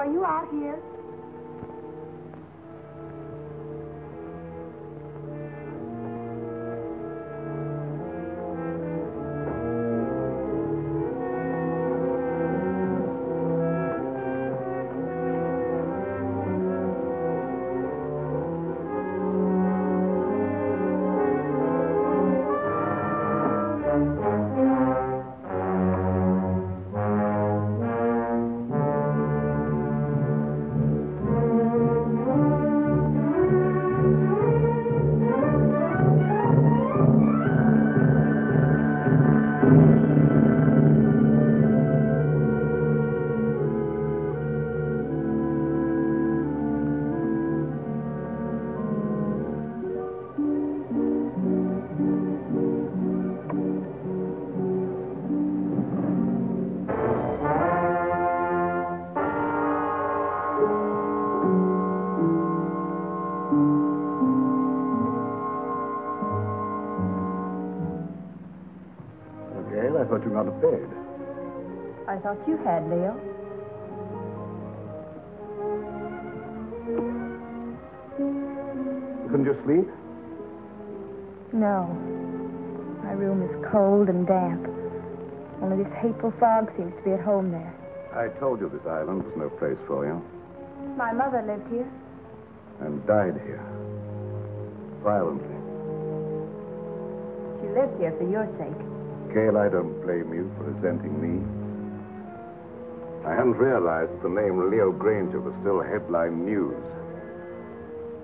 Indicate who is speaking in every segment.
Speaker 1: are you out here?
Speaker 2: I thought you were not a bed.
Speaker 1: I thought you had, Leo.
Speaker 2: Couldn't you sleep?
Speaker 1: No. My room is cold and damp. Only this hateful fog seems to be at home there.
Speaker 2: I told you this island was no place for you.
Speaker 1: My mother lived here.
Speaker 2: And died here. Violently.
Speaker 1: She lived here for your sake.
Speaker 2: Gail, I don't blame you for resenting me. I hadn't realized that the name Leo Granger was still headline news.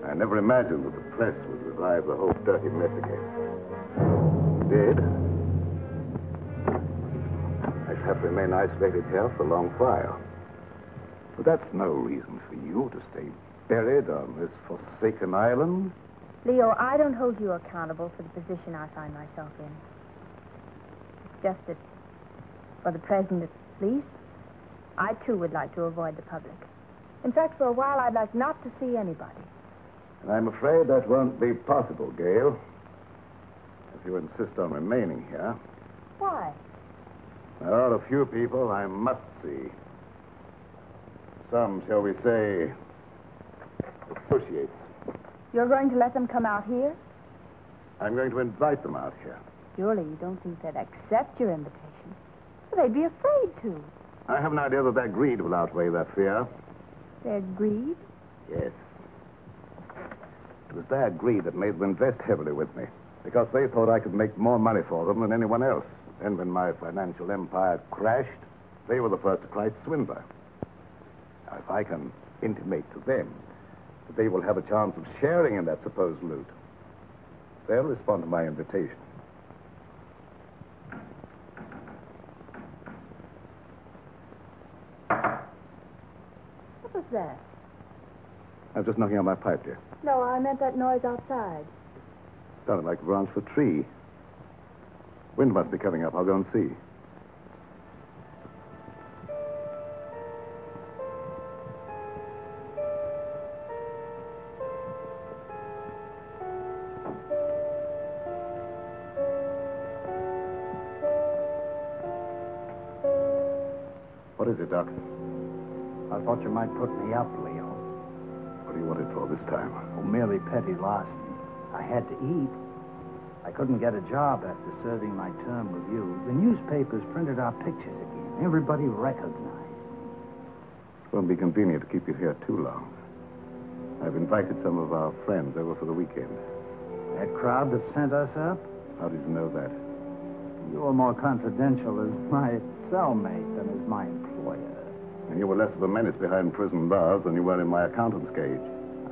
Speaker 2: I never imagined that the press would revive the whole dirty mess again. It did. I shall have to remain isolated here for a long while. But that's no reason for you to stay buried on this forsaken island.
Speaker 1: Leo, I don't hold you accountable for the position I find myself in. It's just that, for the present at least, I too would like to avoid the public. In fact, for a while, I'd like not to see anybody.
Speaker 2: And I'm afraid that won't be possible, Gail. If you insist on remaining here.
Speaker 1: Why?
Speaker 2: There are a few people I must see. Some, shall we say, associates.
Speaker 1: You're going to let them come out here?
Speaker 2: I'm going to invite them out here.
Speaker 1: Surely you don't think they'd accept your invitation. Well, they'd be afraid to.
Speaker 2: I have an idea that their greed will outweigh their fear.
Speaker 1: Their greed?
Speaker 2: Yes. It was their greed that made them invest heavily with me, because they thought I could make more money for them than anyone else. And when my financial empire crashed, they were the first to cry swindler. Now, if I can intimate to them that they will have a chance of sharing in that supposed loot, they'll respond to my invitation.
Speaker 1: What was that?
Speaker 2: I'm just knocking on my pipe, dear.
Speaker 1: No, I meant that noise outside.
Speaker 2: Sounded like the branch of a tree. Wind must be coming up. I'll go and see. What is it, Doc?
Speaker 3: I thought you might put me up, Leo.
Speaker 2: What do you want it for this time?
Speaker 3: Oh, merely petty larceny. I had to eat. I couldn't get a job after serving my term with you. The newspapers printed our pictures again. Everybody recognized me.
Speaker 2: It won't be convenient to keep you here too long. I've invited some of our friends over for the weekend.
Speaker 3: That crowd that sent us up?
Speaker 2: How did you know that?
Speaker 3: You were more confidential as my cellmate than as my employer.
Speaker 2: And you were less of a menace behind prison bars than you were in my accountant's cage.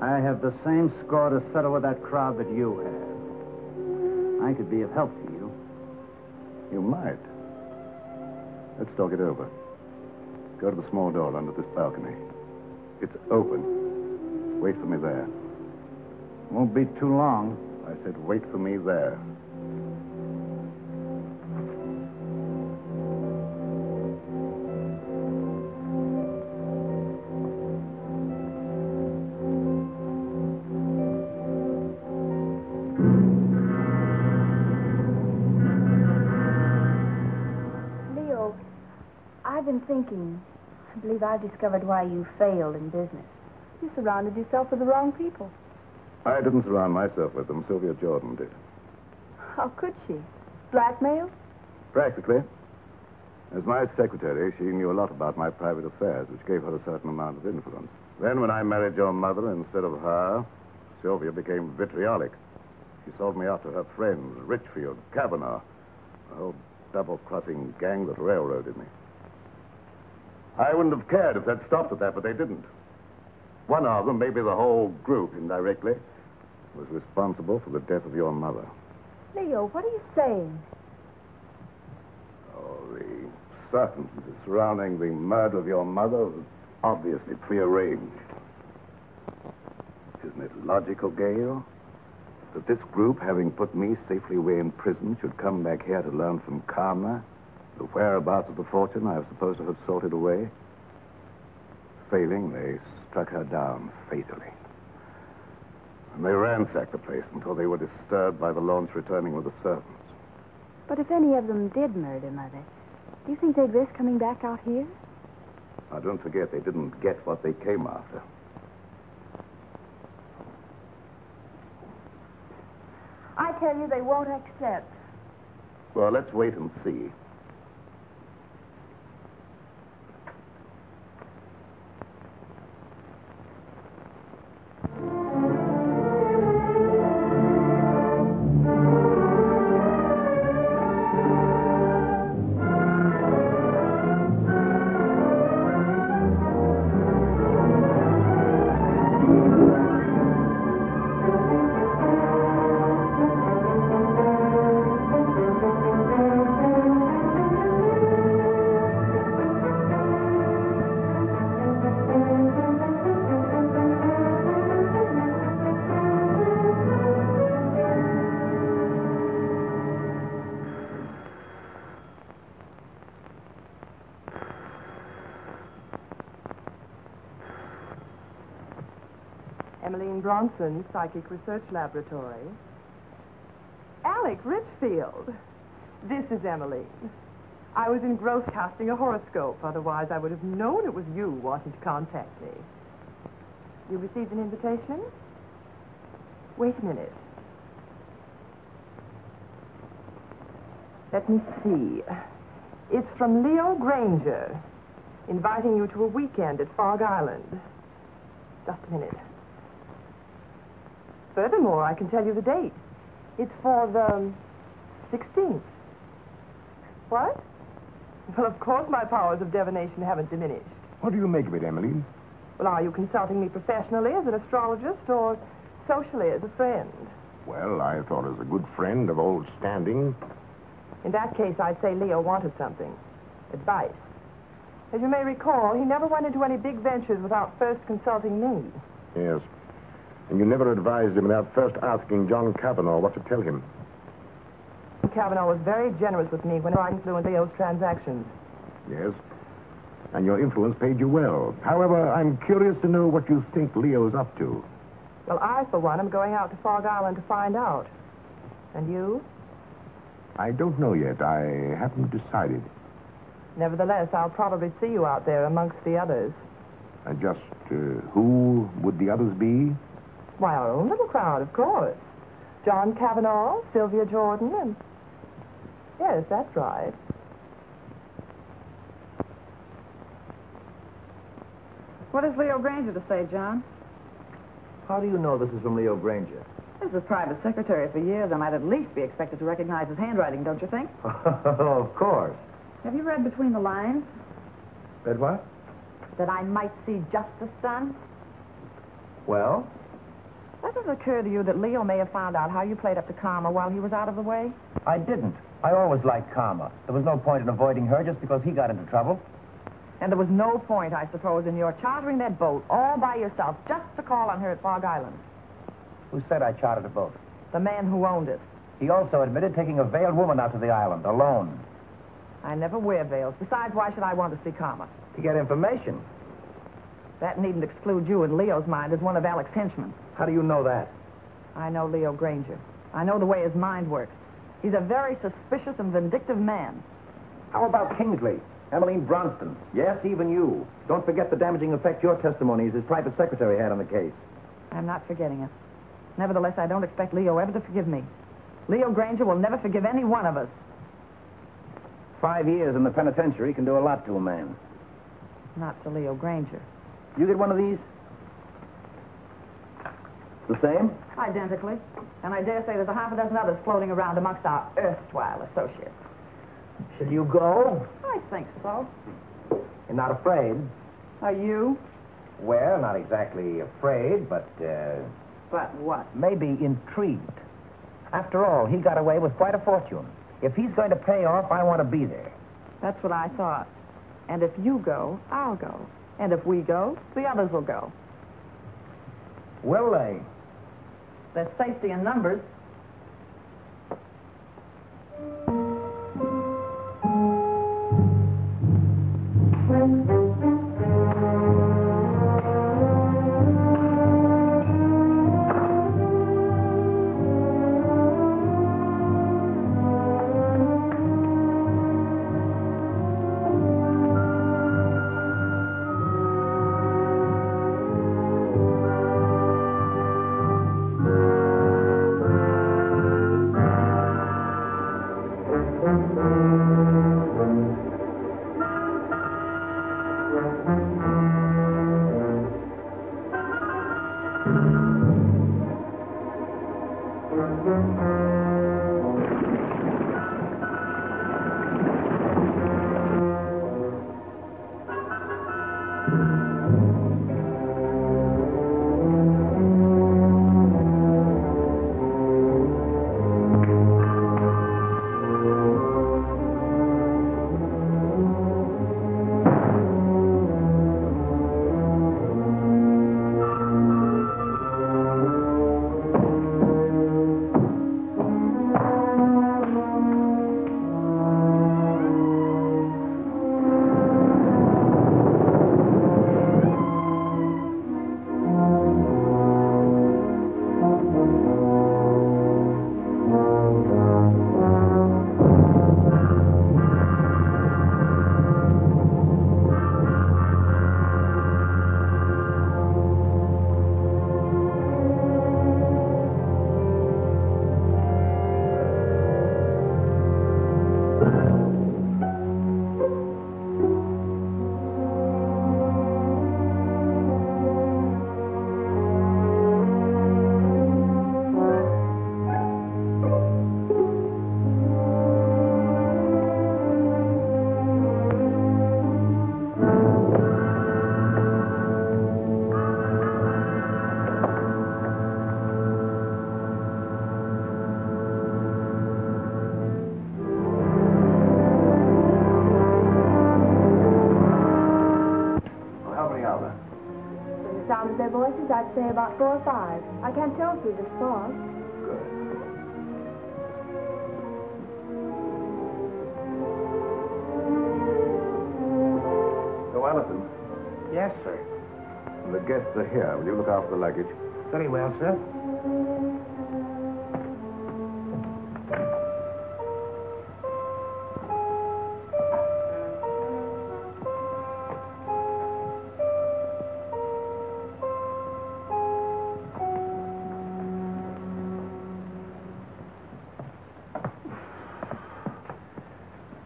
Speaker 3: I have the same score to settle with that crowd that you have. I could be of help to you.
Speaker 2: You might. Let's talk it over. Go to the small door under this balcony. It's open. Wait for me there.
Speaker 3: Won't be too long.
Speaker 2: I said wait for me there.
Speaker 1: Leo, I've been thinking. I believe I've discovered why you failed in business. You surrounded yourself with the wrong people.
Speaker 2: I didn't surround myself with them. Sylvia Jordan did.
Speaker 1: How could she? Blackmail?
Speaker 2: Practically. As my secretary, she knew a lot about my private affairs, which gave her a certain amount of influence. Then, when I married your mother instead of her, Sylvia became vitriolic. She sold me out to her friends, Richfield, Kavanaugh, a whole double-crossing gang that railroaded me. I wouldn't have cared if they'd stopped at that, but they didn't. One of them, maybe the whole group indirectly, was responsible for the death of your mother.
Speaker 1: Leo, what are you saying?
Speaker 2: Oh, the circumstances surrounding the murder of your mother was obviously prearranged. Isn't it logical, Gail, that this group, having put me safely away in prison, should come back here to learn from Karma the whereabouts of the fortune I was supposed to have sorted away? Failing, they struck her down fatally. And they ransacked the place until they were disturbed by the launch returning with the servants.
Speaker 1: But if any of them did murder Mother, do you think they'd risk coming back out here?
Speaker 2: Now, don't forget, they didn't get what they came after.
Speaker 1: I tell you, they won't accept.
Speaker 2: Well, let's wait and see.
Speaker 4: Emmeline Bronson, Psychic Research Laboratory. Alec Richfield. This is Emmeline. I was engrossed casting a horoscope. Otherwise, I would have known it was you wanting to contact me. You received an invitation? Wait a minute. Let me see. It's from Leo Granger, inviting you to a weekend at Fog Island. Just a minute. Furthermore, I can tell you the date. It's for the 16th. What? Well, of course my powers of divination haven't diminished.
Speaker 5: What do you make of it, Emily?
Speaker 4: Well, are you consulting me professionally as an astrologist or socially as a friend?
Speaker 5: Well, I thought as a good friend of old standing.
Speaker 4: In that case, I'd say Leo wanted something. Advice. As you may recall, he never went into any big ventures without first consulting me.
Speaker 5: Yes. And you never advised him without first asking John Kavanaugh what to tell him.
Speaker 4: Kavanaugh was very generous with me when I influenced Leo's transactions.
Speaker 5: Yes. And your influence paid you well. However, I'm curious to know what you think Leo's up to.
Speaker 4: Well, I, for one, am going out to Fog Island to find out. And you?
Speaker 5: I don't know yet. I haven't decided.
Speaker 4: Nevertheless, I'll probably see you out there amongst the others.
Speaker 5: And just who would the others be?
Speaker 4: Why, our own little crowd, of course. John Kavanaugh, Sylvia Jordan, and... Yes, that's right.
Speaker 6: What has Leo Granger to say, John?
Speaker 3: How do you know this is from Leo Granger?
Speaker 6: This is private secretary for years. I might at least be expected to recognize his handwriting, don't you think?
Speaker 3: Of course.
Speaker 6: Have you read between the lines?
Speaker 3: Read what?
Speaker 6: That I might see justice done?
Speaker 3: Well?
Speaker 6: Does it occur to you that Leo may have found out how you played up to Karma while he was out of the way?
Speaker 3: I didn't. I always liked Karma. There was no point in avoiding her just because he got into trouble.
Speaker 6: And there was no point, I suppose, in your chartering that boat all by yourself just to call on her at Fog Island.
Speaker 3: Who said I chartered a boat?
Speaker 6: The man who owned it.
Speaker 3: He also admitted taking a veiled woman out to the island, alone.
Speaker 6: I never wear veils. Besides, why should I want to see Karma?
Speaker 3: To get information.
Speaker 6: That needn't exclude you in Leo's mind as one of Alec's henchmen.
Speaker 3: How do you know that?
Speaker 6: I know Leo Granger. I know the way his mind works. He's a very suspicious and vindictive man.
Speaker 3: How about Kingsley?
Speaker 7: Emmeline Bronston. Yes, even you. Don't forget the damaging effect your testimony as his private secretary had on the case.
Speaker 6: I'm not forgetting it. Nevertheless, I don't expect Leo ever to forgive me. Leo Granger will never forgive any one of us.
Speaker 7: 5 years in the penitentiary can do a lot to a man.
Speaker 6: Not to Leo Granger.
Speaker 7: You get one of these? The same?
Speaker 6: Identically. And I dare say there's a half a dozen others floating around amongst our erstwhile associates.
Speaker 7: Should you go?
Speaker 6: I think so.
Speaker 7: You're not afraid?
Speaker 6: Are you?
Speaker 7: Well, not exactly afraid, but,
Speaker 6: But what?
Speaker 7: maybe intrigued. After all, he got away with quite a fortune. If he's going to pay off, I want to be there.
Speaker 6: That's what I thought. And if you go, I'll go. And if we go, the others will go.
Speaker 7: Will they?
Speaker 6: There's safety in numbers.
Speaker 1: Sound of their voices, I'd say about 4 or 5. I can't tell through this fog.
Speaker 2: So, Allison,
Speaker 3: Yes, sir.
Speaker 2: the guests are here. Will you look after the luggage?
Speaker 3: Very well, sir.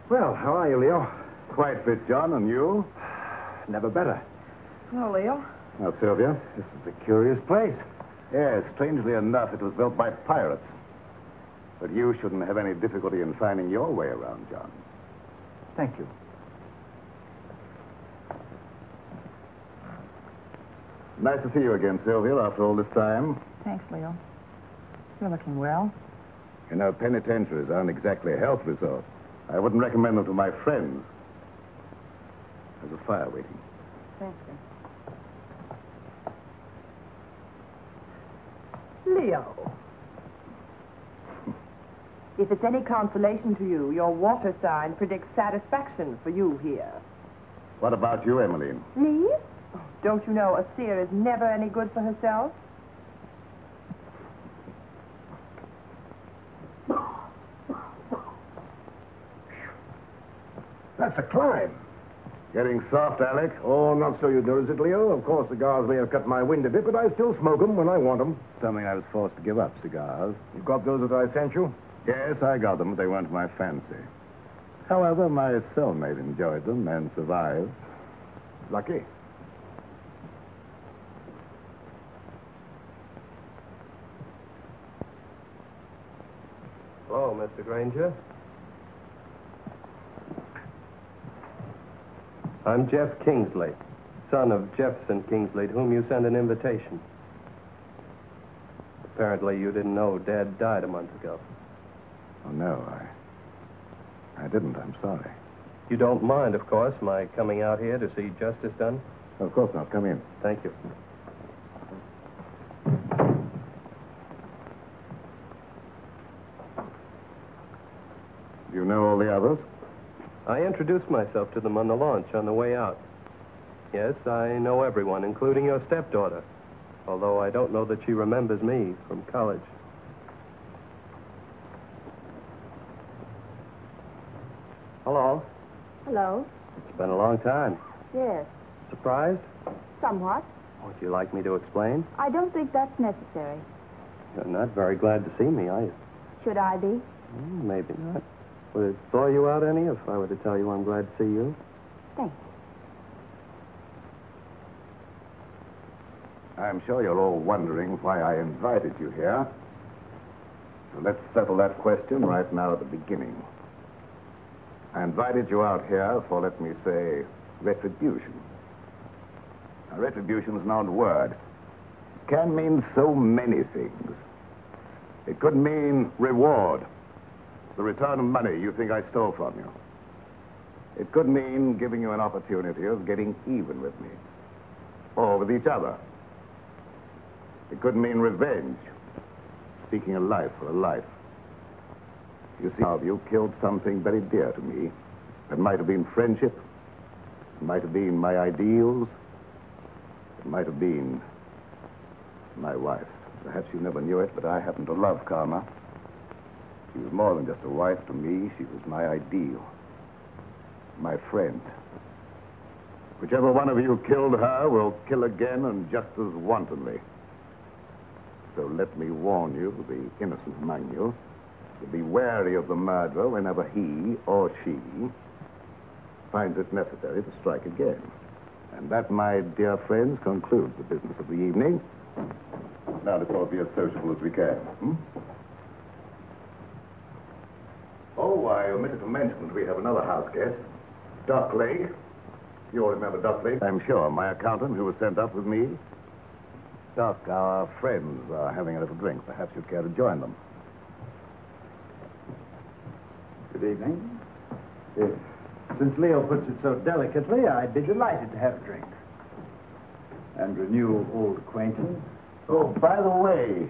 Speaker 2: Well, how are you, Leo? Quite fit, John, and you?
Speaker 3: Never better.
Speaker 6: Hello, Leo.
Speaker 2: Now, Sylvia?
Speaker 3: This is a curious place.
Speaker 2: Yes, strangely enough, it was built by pirates. But you shouldn't have any difficulty in finding your way around, John.
Speaker 3: Thank you.
Speaker 2: Nice to see you again, Sylvia, after all this time.
Speaker 6: Thanks, Leo. You're looking well.
Speaker 2: You know, penitentiaries aren't exactly a health resort. I wouldn't recommend them to my friends. There's a fire waiting.
Speaker 6: Thank you.
Speaker 4: Leo. If it's any consolation to you, your water sign predicts satisfaction for you here.
Speaker 2: What about you, Emmeline?
Speaker 4: Me? Oh, don't you know a seer is never any good for herself?
Speaker 5: That's a climb.
Speaker 2: Getting soft, Alec?
Speaker 5: Oh, not so you notice it, Leo. Of course, cigars may have cut my wind a bit, but I still smoke 'em when I want 'em.
Speaker 2: Something I was forced to give up, cigars.
Speaker 5: You got those that I sent you?
Speaker 2: Yes, I got them, but they weren't my fancy. However, my cellmate enjoyed them and survived.
Speaker 5: Lucky.
Speaker 8: Hello, Mr. Granger. I'm Jeff Kingsley, son of Jefferson Kingsley, to whom you sent an invitation. Apparently, you didn't know Dad died a month ago.
Speaker 2: Oh, no, I didn't. I'm sorry.
Speaker 8: You don't mind, of course, my coming out here to see justice done?
Speaker 2: Of course not. Come in.
Speaker 8: Thank you.
Speaker 2: Do you know all the others?
Speaker 8: I introduced myself to them on the launch on the way out. Yes, I know everyone, including your stepdaughter, although I don't know that she remembers me from college. Hello.
Speaker 1: Hello.
Speaker 8: It's been a long time.
Speaker 1: Yes.
Speaker 8: Surprised?
Speaker 1: Somewhat.
Speaker 8: Would you like me to explain?
Speaker 1: I don't think that's necessary.
Speaker 8: You're not very glad to see me, are you?
Speaker 1: Should I be?
Speaker 8: Maybe not. Would it bore you out any if I were to tell you I'm glad to see you?
Speaker 1: Thanks.
Speaker 2: I'm sure you're all wondering why I invited you here. So let's settle that question right now at the beginning. I invited you out here for, let me say, retribution. Now, retribution is an odd word. It can mean so many things. It could mean reward, the return of money you think I stole from you. It could mean giving you an opportunity of getting even with me, or with each other. It could mean revenge, seeking a life for a life. You see, how you killed something very dear to me. It might have been friendship. It might have been my ideals. It might have been my wife. Perhaps you never knew it, but I happen to love Karma. She was more than just a wife to me. She was my ideal, my friend. Whichever one of you killed her will kill again and just as wantonly. So let me warn you, the innocent among you, to be wary of the murderer whenever he or she finds it necessary to strike again. And that, my dear friends, concludes the business of the evening. Now let's all be as sociable as we can. Oh, I omitted to mention that we have another house guest, Doc Lake. You all remember Doc Lake, I'm sure, my accountant who was sent up with me. Doc, our friends are having a little drink. Perhaps you'd care to join them.
Speaker 3: Good evening. Since Leo puts it so delicately, I'd be delighted to have a drink. And renew old acquaintance.
Speaker 2: Oh, by the way,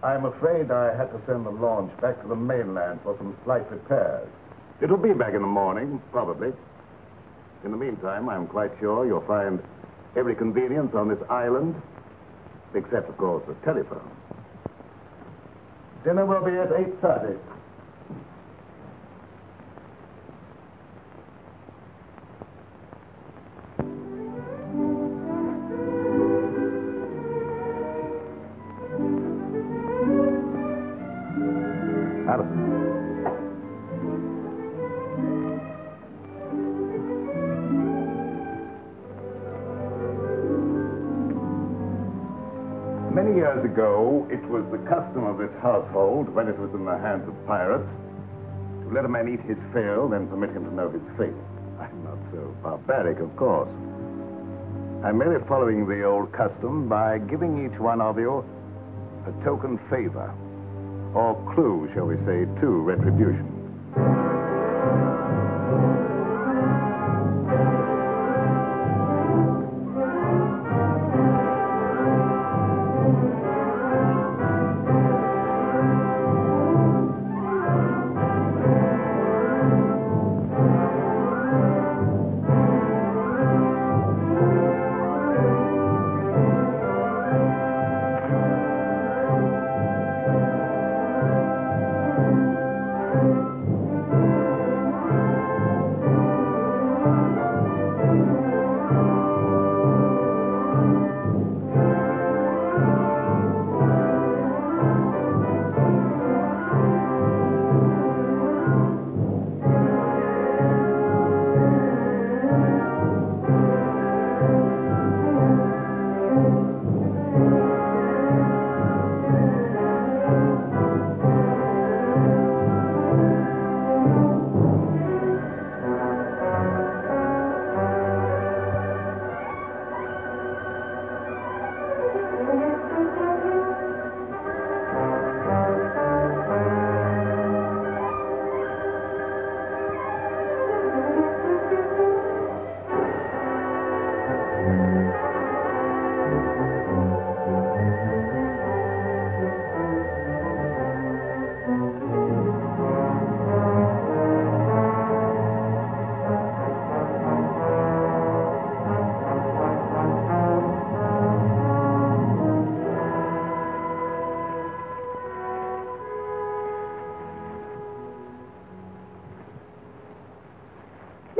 Speaker 2: I'm afraid I had to send the launch back to the mainland for some slight repairs. It'll be back in the morning, probably. In the meantime, I'm quite sure you'll find every convenience on this island, except, of course, the telephone. Dinner will be at 8:30. Many years ago, it was the custom of this household, when it was in the hands of pirates, to let a man eat his fill, then permit him to know his fate. I'm not so barbaric, of course. I'm merely following the old custom by giving each one of you a token favor, or clue, shall we say, to retribution.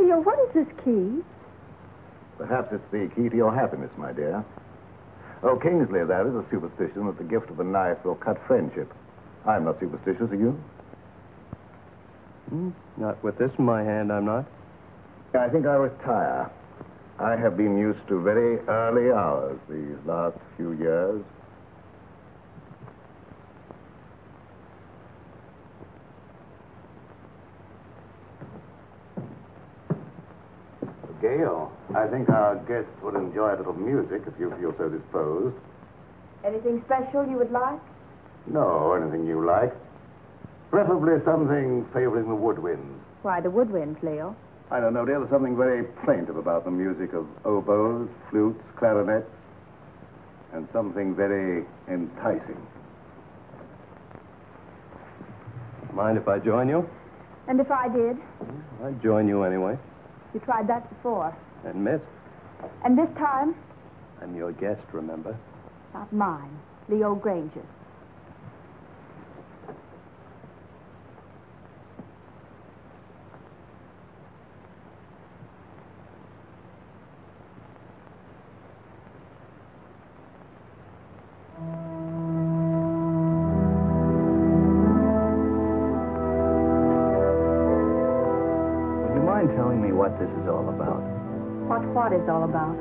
Speaker 1: Leo, what is this key?
Speaker 2: Perhaps it's the key to your happiness, my dear. Oh, Kingsley, that is a superstition that the gift of a knife will cut friendship. I'm not superstitious, are you?
Speaker 8: Not with this in my hand, I'm not.
Speaker 2: I think I'll retire. I have been used to very early hours these last few years. Gail, I think our guests would enjoy a little music if you feel so disposed.
Speaker 1: Anything special you would like?
Speaker 2: No, anything you like. Preferably something favoring the woodwinds.
Speaker 1: Why, the woodwinds, Leo.
Speaker 2: I don't know, dear. There's something very plaintive about the music of oboes, flutes, clarinets, and something very enticing.
Speaker 8: Mind if I join you?
Speaker 1: And if I did?
Speaker 8: I'd join you anyway.
Speaker 1: You tried that before.
Speaker 8: And missed.
Speaker 1: And this time?
Speaker 8: I'm your guest, remember?
Speaker 1: Not mine. Leo Granger's.
Speaker 3: Telling me what this is all about.
Speaker 1: What is all about?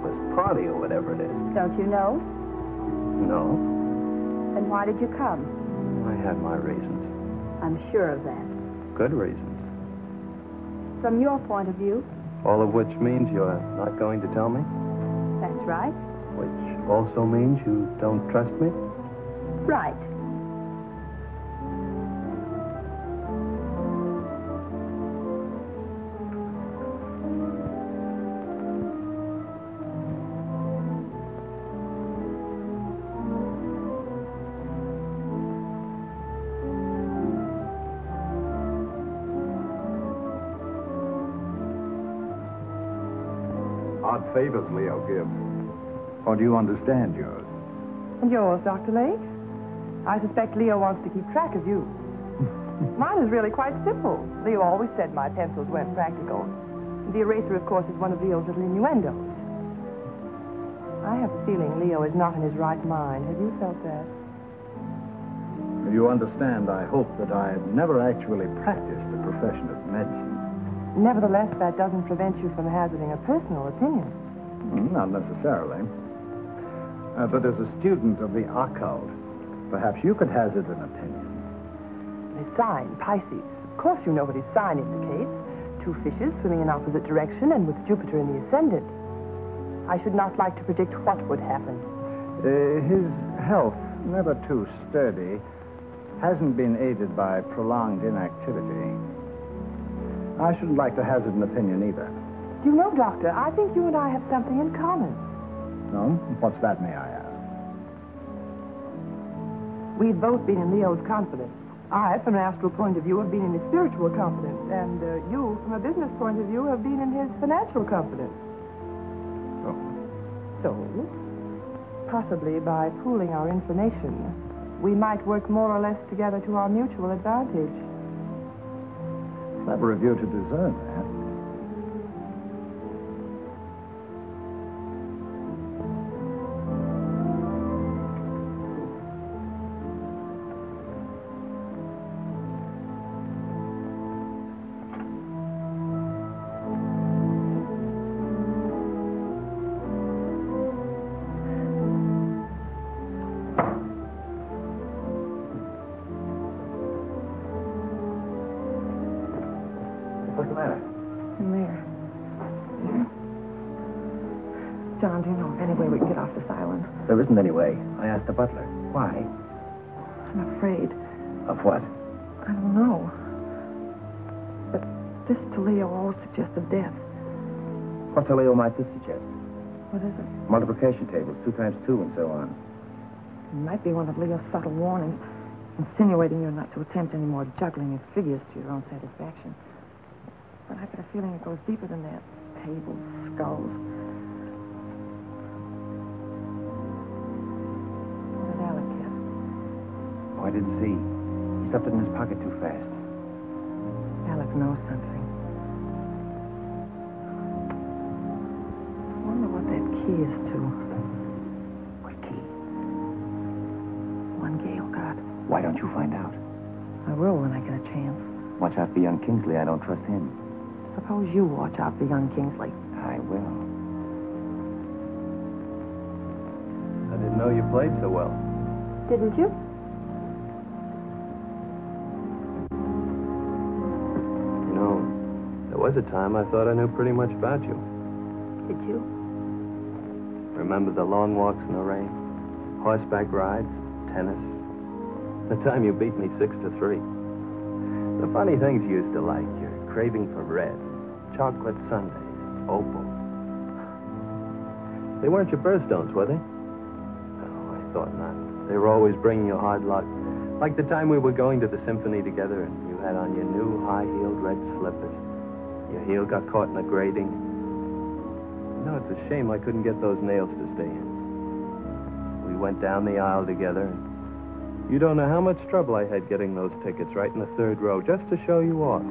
Speaker 3: This party or whatever it is.
Speaker 1: Don't you know?
Speaker 3: No,
Speaker 1: Then why did you come?
Speaker 3: I had my reasons.
Speaker 1: I'm sure of that.
Speaker 8: Good reasons.
Speaker 1: From your point of view,
Speaker 8: All of which means you're not going to tell me?
Speaker 1: that's right.
Speaker 8: Which also means you don't trust me?
Speaker 1: Right.
Speaker 5: Odd favors Leo gives. Or do you understand yours?
Speaker 4: And yours, Dr. Lake? I suspect Leo wants to keep track of you. Mine is really quite simple. Leo always said my pencils weren't practical. The eraser, of course, is one of Leo's little innuendos. I have a feeling Leo is not in his right mind. Have you felt that?
Speaker 3: You understand, I hope that I've never actually practiced the profession of medicine.
Speaker 4: Nevertheless, that doesn't prevent you from hazarding a personal opinion.
Speaker 3: Not necessarily. But as a student of the occult, perhaps you could hazard an opinion.
Speaker 4: His sign, Pisces. Of course you know what his sign indicates. Two fishes swimming in opposite direction and with Jupiter in the ascendant. I should not like to predict what would happen.
Speaker 3: His health, never too sturdy, hasn't been aided by prolonged inactivity. I shouldn't like to hazard an opinion either.
Speaker 4: Do you know, Doctor, I think you and I have something in common.
Speaker 3: No? What's that, may I ask?
Speaker 4: We've both been in Leo's confidence. I, from an astral point of view, have been in his spiritual confidence. And you, from a business point of view, have been in his financial confidence. So, possibly by pooling our information, we might work more or less together to our mutual advantage.
Speaker 3: Clever of you to discern that. What's the matter?
Speaker 6: In there. John, do you know of any way we can get off this island?
Speaker 7: There isn't any way. I asked the butler. Why?
Speaker 6: I'm afraid.
Speaker 7: Of what?
Speaker 6: I don't know. But this to Leo always suggested death.
Speaker 7: What to Leo might this suggest?
Speaker 6: What is it?
Speaker 7: Multiplication tables, 2 times 2, and so on.
Speaker 6: It might be one of Leo's subtle warnings, insinuating you're not to attempt any more juggling of figures to your own satisfaction. But I get a feeling it goes deeper than that. Tables, skulls. What did Alec get?
Speaker 7: Oh, I didn't see. He stuffed it in his pocket too fast.
Speaker 6: Alec knows something. key is to.
Speaker 7: What key?
Speaker 6: One Gail got.
Speaker 7: Why don't you find out?
Speaker 6: I will when I get a chance.
Speaker 7: Watch out for young Kingsley. I don't trust him.
Speaker 6: Suppose you watch out for young Kingsley.
Speaker 7: I will.
Speaker 8: I didn't know you played so well.
Speaker 1: Didn't you?
Speaker 8: You know, there was a time I thought I knew pretty much about you.
Speaker 1: Did you?
Speaker 8: Remember the long walks in the rain? Horseback rides? Tennis? The time you beat me 6-3. The funny things you used to like. Your craving for red. Chocolate sundaes. Opals. They weren't your birthstones, were they? Oh, I thought not. They were always bringing you hard luck. Like the time we were going to the symphony together and you had on your new high-heeled red slippers. Your heel got caught in the grating. You know, it's a shame I couldn't get those nails to stay in. We went down the aisle together, and you don't know how much trouble I had getting those tickets right in the third row just to show you off.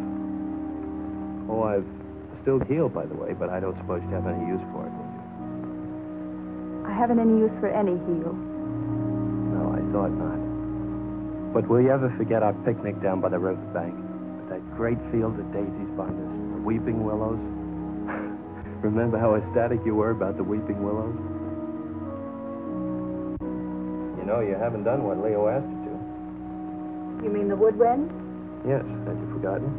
Speaker 8: Oh, I've still heeled, by the way, but I don't suppose you have any use for it, would you?
Speaker 1: I haven't any use for any heel.
Speaker 8: No, I thought not. But will you ever forget our picnic down by the riverbank? With that great field of daisies behind us, the weeping willows? Remember how ecstatic you were about the weeping willows? You know, you haven't done what Leo asked you to.
Speaker 1: You mean the woodwind?
Speaker 8: Yes, had you forgotten?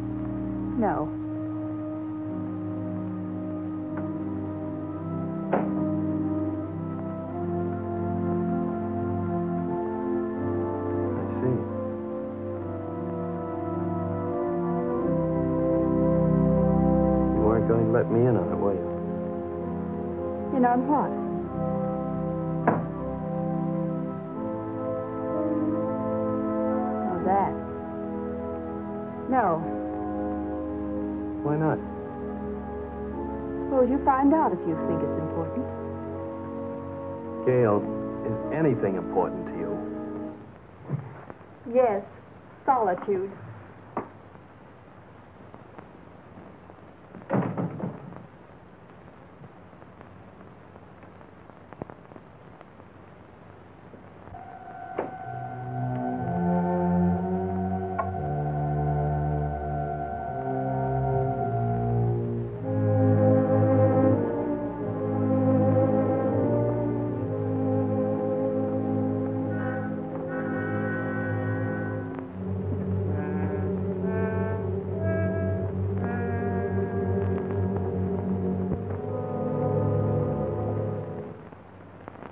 Speaker 1: No.
Speaker 8: I see. You weren't going to let me in on it, were you?
Speaker 1: In on what? Oh, that. No.
Speaker 8: Why not?
Speaker 1: Suppose you find out if you think it's important.
Speaker 8: Gail, is anything important to you?
Speaker 1: Yes. Solitude.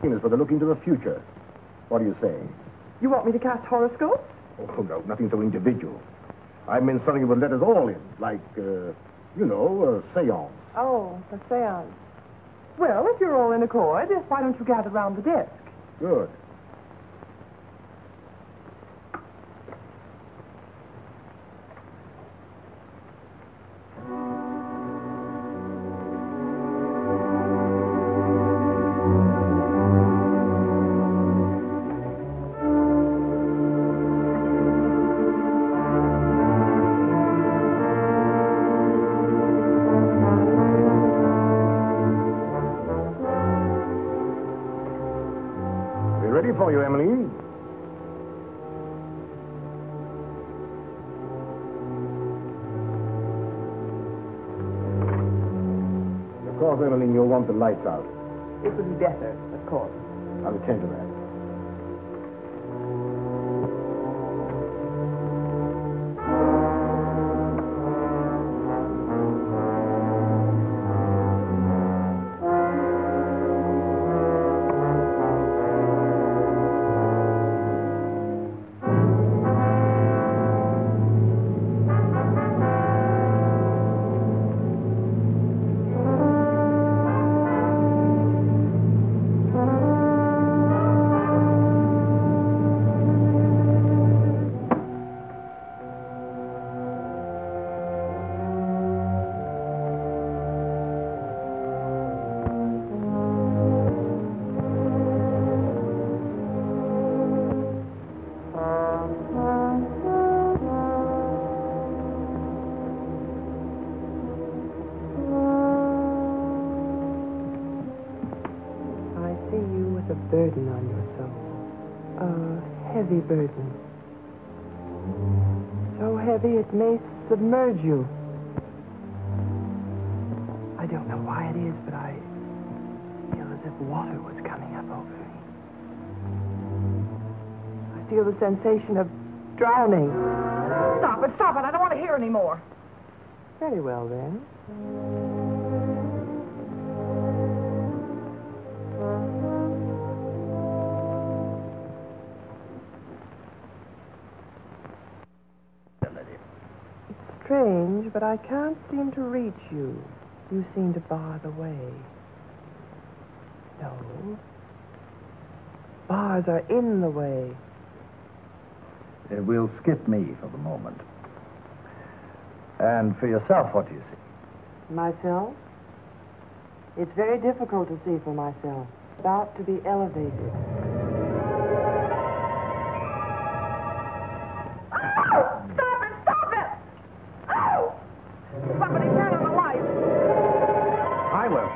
Speaker 5: Is for the look into the future. What do you say?
Speaker 4: You want me to cast horoscopes?
Speaker 5: Oh, no, nothing so individual. I meant something that would let us all in, like, a seance.
Speaker 4: Oh, a seance. Well, if you're all in accord, why don't you gather round the desk?
Speaker 5: Good. Ready for you, Emily. Of course, Emily, you'll want the lights out.
Speaker 4: It would be better, of course.
Speaker 5: I'll attend to that.
Speaker 4: burden on your soul. A heavy burden. So heavy it may submerge you. I don't know why it is, but I feel as if water was coming up over me. I feel the sensation of drowning.
Speaker 6: Stop it, stop it. I don't want to hear any more.
Speaker 4: Very well, then. It's strange, but I can't seem to reach you. You seem to bar the way. No. Bars are in the way.
Speaker 3: We'll skip me for the moment. And for yourself, what do you see?
Speaker 4: Myself? It's very difficult to see for myself. About to be elevated.
Speaker 6: Oh! Stop it! Stop it! Oh! Somebody turn on the light.
Speaker 3: I will.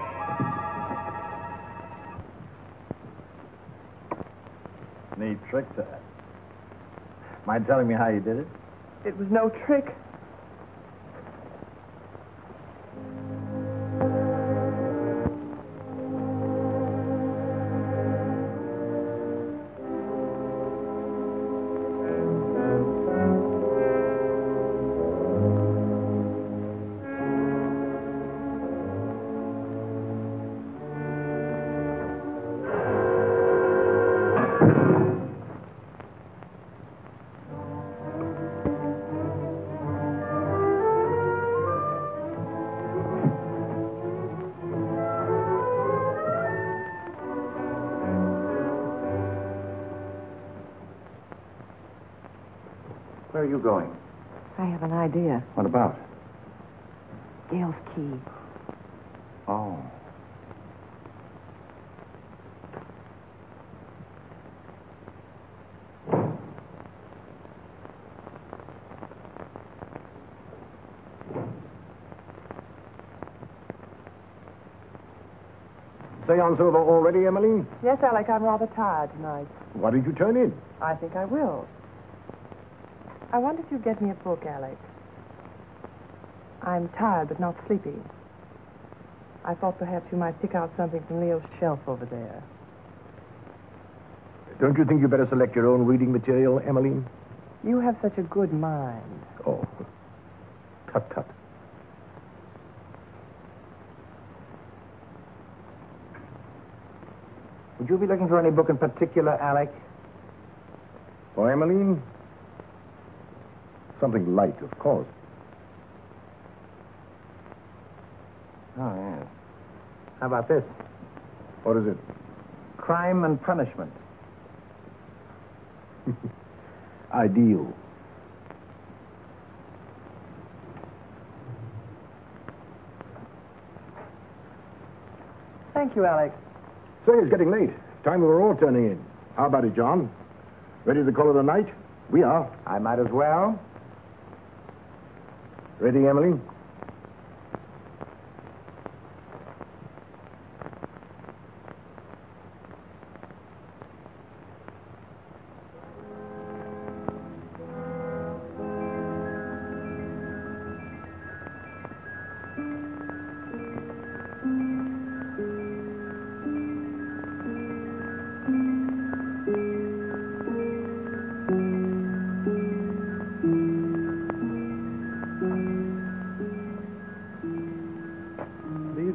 Speaker 3: Neat trick, that. Mind telling me how you did it?
Speaker 4: It was no trick.
Speaker 3: Where are you going?
Speaker 6: I have an idea.
Speaker 3: What about?
Speaker 6: Gail's key.
Speaker 3: Oh.
Speaker 5: Seance over already, Emmeline?
Speaker 4: Yes, Alec, I'm rather tired tonight.
Speaker 5: Why did you turn in?
Speaker 4: I think I will. I wonder if you'd get me a book, Alec. I'm tired but not sleepy. I thought perhaps you might pick out something from Leo's shelf over there.
Speaker 5: Don't you think you better select your own reading material, Emmeline?
Speaker 4: You have such a good mind.
Speaker 5: Oh. Tut, tut.
Speaker 3: Would you be looking for any book in particular, Alec?
Speaker 5: For Emmeline? Something light, of course.
Speaker 3: Oh, yeah. How about this?
Speaker 5: What is it?
Speaker 3: Crime and Punishment.
Speaker 5: Ideal.
Speaker 4: Thank you, Alec.
Speaker 5: Say, it's getting late. Time we were all turning in. How about it, John? Ready to call it a night? We are.
Speaker 3: I might as well.
Speaker 5: Ready, Emily?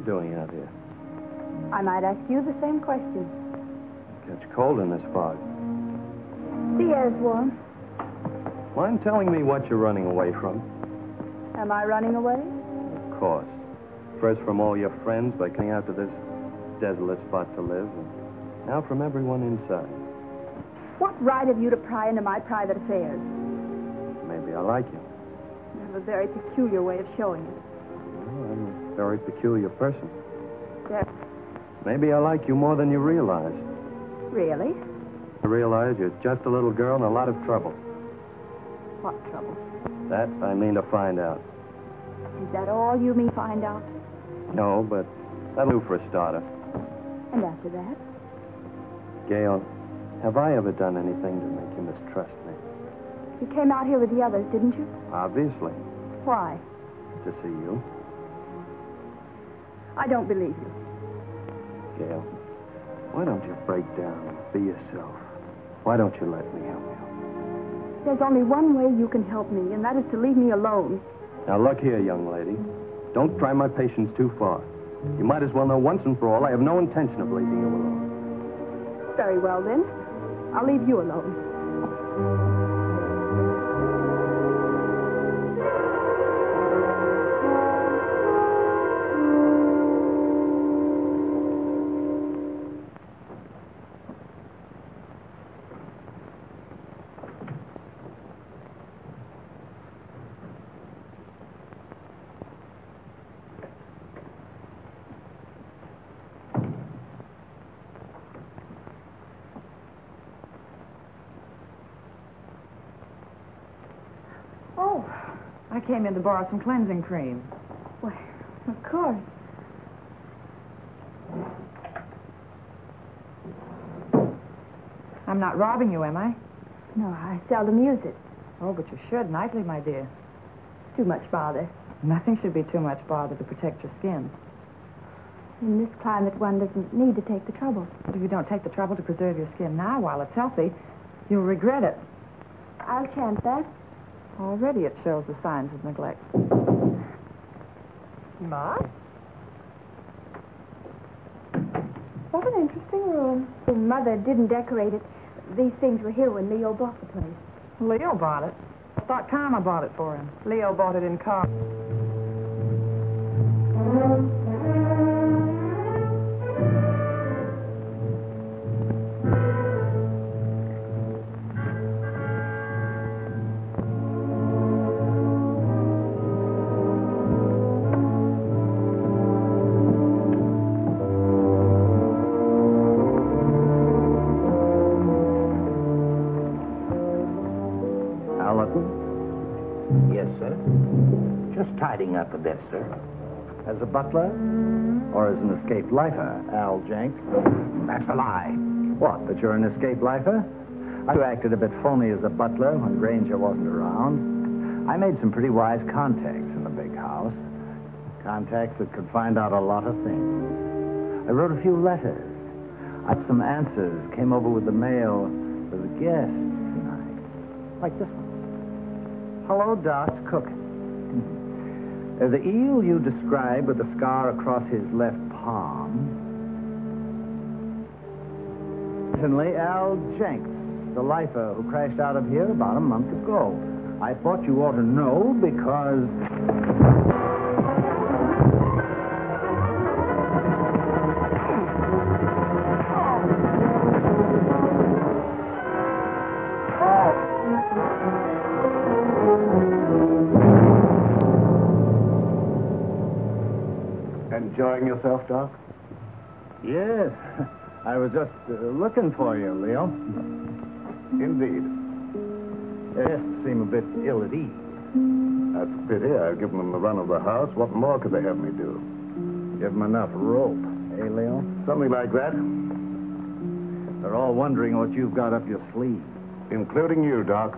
Speaker 8: Doing out here?
Speaker 1: I might ask you the same question.
Speaker 8: Gets cold in this fog.
Speaker 1: The air's warm.
Speaker 8: Mind telling me what you're running away from?
Speaker 1: Am I running away?
Speaker 8: Of course. First from all your friends by coming out to this desolate spot to live, and now from everyone inside.
Speaker 1: What right have you to pry into my private affairs?
Speaker 8: Maybe I like you.
Speaker 1: You have a very peculiar way of showing it.
Speaker 8: Well, I'm a very peculiar person.
Speaker 1: Yes.
Speaker 8: Maybe I like you more than you realize.
Speaker 1: Really?
Speaker 8: I realize you're just a little girl in a lot of trouble.
Speaker 1: What trouble?
Speaker 8: That I mean to find out.
Speaker 1: Is that all you mean find out?
Speaker 8: No, but that'll do for a starter.
Speaker 1: And after that?
Speaker 8: Gail, have I ever done anything to make you mistrust me?
Speaker 1: You came out here with the others, didn't you?
Speaker 8: Obviously.
Speaker 1: Why?
Speaker 8: To see you.
Speaker 1: I don't believe you.
Speaker 8: Gail, why don't you break down and be yourself? Why don't you let me help you?
Speaker 1: There's only one way you can help me, and that is to leave me alone.
Speaker 8: Now, look here, young lady. Don't try my patience too far. You might as well know once and for all I have no intention of leaving you alone.
Speaker 1: Very well, then. I'll leave you alone.
Speaker 6: Oh, I came in to borrow some cleansing cream.
Speaker 1: Why, of course.
Speaker 6: I'm not robbing you, am I?
Speaker 1: No, I seldom use it.
Speaker 6: Oh, but you should nightly, my dear.
Speaker 1: Too much bother.
Speaker 6: Nothing should be too much bother to protect your skin.
Speaker 1: In this climate, one doesn't need to take the trouble.
Speaker 6: But if you don't take the trouble to preserve your skin now while it's healthy, you'll regret it.
Speaker 1: I'll chance that.
Speaker 6: Already it shows the signs of neglect.
Speaker 4: Ma? What an interesting room.
Speaker 1: Your mother didn't decorate it. These things were here when Leo bought the place.
Speaker 6: Leo bought it. I thought Karma bought it for him.
Speaker 4: Leo bought it in car.
Speaker 3: Yes, sir. Just tidying up a bit, sir. As a butler? Or as an escaped lifer, Al Jenks? That's a lie. What, that you're an escaped lifer? You acted a bit phony as a butler when Granger wasn't around. I made some pretty wise contacts in the big house. Contacts that could find out a lot of things. I wrote a few letters. I had some answers, came over with the mail for the guests tonight. Like this one. Hello, Doc's cooking. The eel you described with the scar across his left palm. Recently, Al Jenks, the lifer who crashed out of here about a month ago. I thought you ought to know because...
Speaker 2: Enjoying yourself, Doc?
Speaker 3: Yes. I was just looking for you, Leo.
Speaker 2: Indeed.
Speaker 3: Guests seem a bit ill at ease.
Speaker 2: That's a pity. I've given them the run of the house. What more could they have me do?
Speaker 3: Give them enough rope, eh, Leo?
Speaker 2: Something like that.
Speaker 3: They're all wondering what you've got up your sleeve.
Speaker 2: Including you, Doc.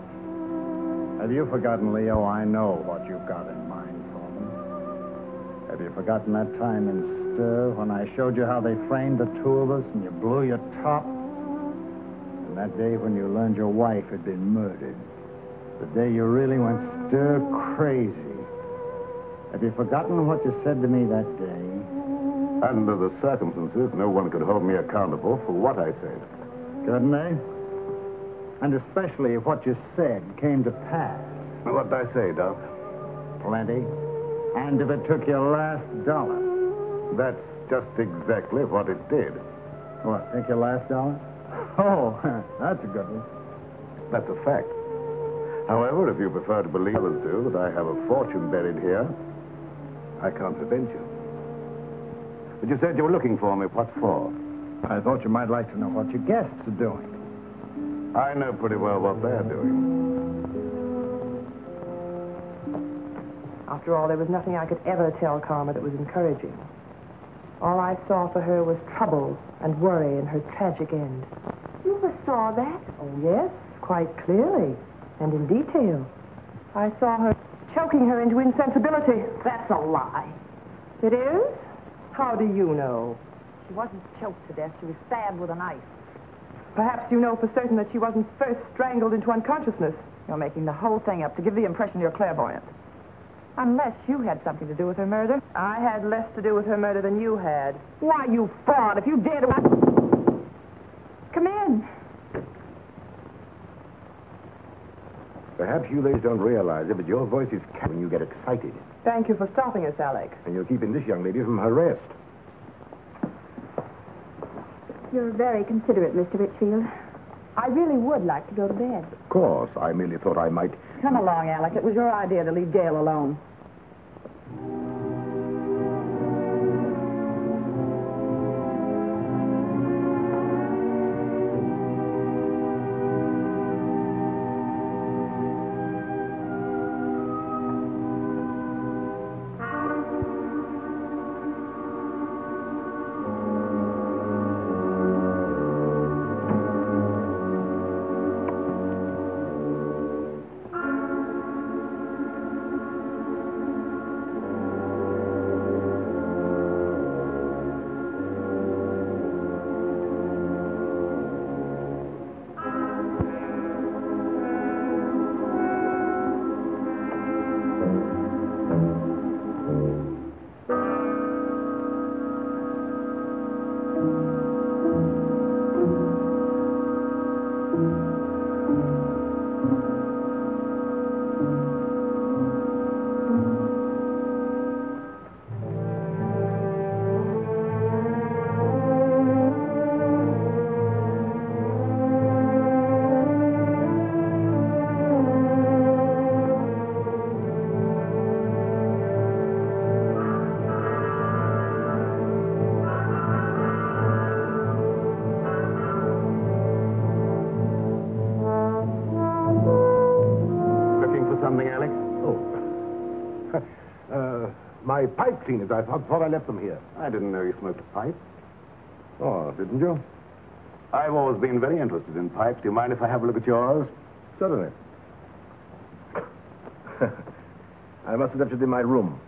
Speaker 3: Have you forgotten, Leo? I know what you've got in mind for them. Have you forgotten that time in Stir when I showed you how they framed the two of us and you blew your top? And that day when you learned your wife had been murdered. The day you really went stir crazy. Have you forgotten what you said to me that day?
Speaker 2: Under the circumstances, no one could hold me accountable for what I said.
Speaker 3: Couldn't they? And especially if what you said came to pass.
Speaker 2: What did I say, Doc?
Speaker 3: Plenty. And if it took your last dollar.
Speaker 2: That's just exactly what it did.
Speaker 3: What, take your last dollar? Oh, that's a good one.
Speaker 2: That's a fact. However, if you prefer to believe others do that I have a fortune buried here, I can't prevent you. But you said you were looking for me. What for?
Speaker 3: I thought you might like to know what your guests are doing.
Speaker 2: I know pretty well what they're doing.
Speaker 4: After all, there was nothing I could ever tell Karma that was encouraging. All I saw for her was trouble and worry and her tragic end.
Speaker 6: You saw that?
Speaker 4: Oh, yes, quite clearly and in detail. I saw her choking her into insensibility.
Speaker 6: That's a lie.
Speaker 4: It is? How do you know?
Speaker 6: She wasn't choked to death. She was stabbed with a knife.
Speaker 4: Perhaps you know for certain that she wasn't first strangled into unconsciousness.
Speaker 6: You're making the whole thing up to give the impression you're clairvoyant. Unless you had something to do with her murder.
Speaker 4: I had less to do with her murder than you had.
Speaker 6: Why, you fraud, if you dare to... Come in.
Speaker 5: Perhaps you ladies don't realize it, but your voice is when you get excited.
Speaker 4: Thank you for stopping us, Alec.
Speaker 5: And you're keeping this young lady from her rest.
Speaker 1: You're very considerate, Mr. Richfield. I really would like to go to bed.
Speaker 5: Of course, I merely thought I might...
Speaker 6: Come along, Alec. It was your idea to leave Gail alone.
Speaker 5: My pipe cleaners. I thought I left them here.
Speaker 2: I didn't know you smoked a pipe.
Speaker 5: Oh, didn't you?
Speaker 2: I've always been very interested in pipes. Do you mind if I have a look at yours?
Speaker 5: Certainly. I must have left it in my room.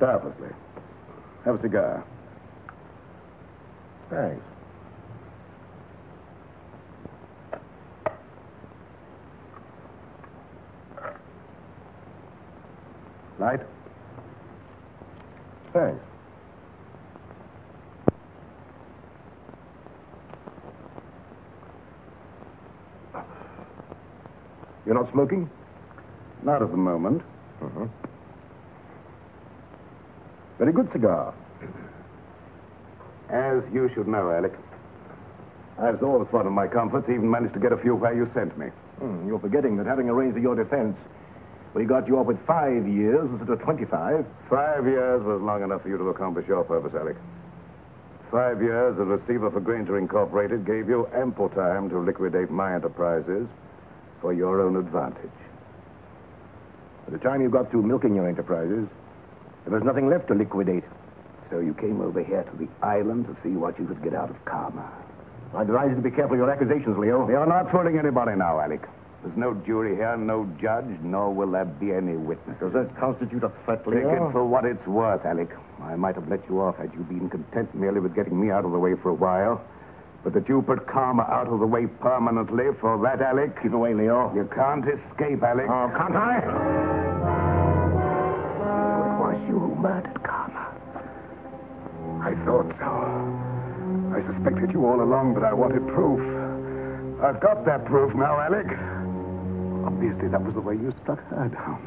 Speaker 2: Purposely. Have a cigar.
Speaker 5: Thanks.
Speaker 2: Light?
Speaker 5: Thanks. You're not smoking?
Speaker 2: Not at the moment.
Speaker 5: Uh-huh. Very good cigar.
Speaker 2: As you should know, Alec. I've always thought of my comforts, even managed to get a few where you sent me.
Speaker 5: You're forgetting that having arranged for your defense, we got you off with 5 years instead of 25.
Speaker 2: 5 years was long enough for you to accomplish your purpose, Alec. 5 years as receiver for Granger Incorporated gave you ample time to liquidate my enterprises for your own advantage.
Speaker 5: By the time you got through milking your enterprises, there was nothing left to liquidate.
Speaker 2: So you came over here to the island to see what you could get out of Karma.
Speaker 5: I advise you to be careful of your accusations, Leo.
Speaker 2: You're not fooling anybody now, Alec. There's no jury here, no judge, nor will there be any witnesses.
Speaker 5: Does that constitute a threat,
Speaker 2: Take
Speaker 5: Leo?
Speaker 2: it for what it's worth, Alec. I might have let you off had you been content merely with getting me out of the way for a while. But that you put Karma out of the way permanently, for that, Alec...
Speaker 5: Keep away, Leo.
Speaker 2: You can't escape, Alec.
Speaker 5: Oh, can't I?
Speaker 2: So it was you who murdered Karma.
Speaker 9: I thought so. I suspected you all along, but I wanted proof. I've got that proof now, Alec. Obviously, that was the way you struck her down.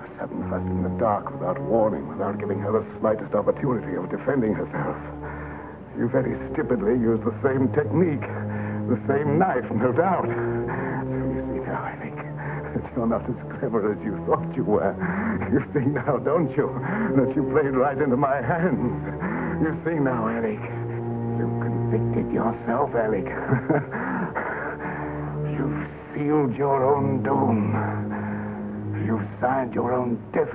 Speaker 9: A sudden fuss in the dark, without warning, without giving her the slightest opportunity of defending herself. You very stupidly used the same technique. The same knife, no doubt. So you see now, Alec, that you're not as clever as you thought you were. You see now, don't you, that you played right into my hands. You see now, Alec. You've convicted yourself, Alec. You've sealed your own doom. You've signed your own death.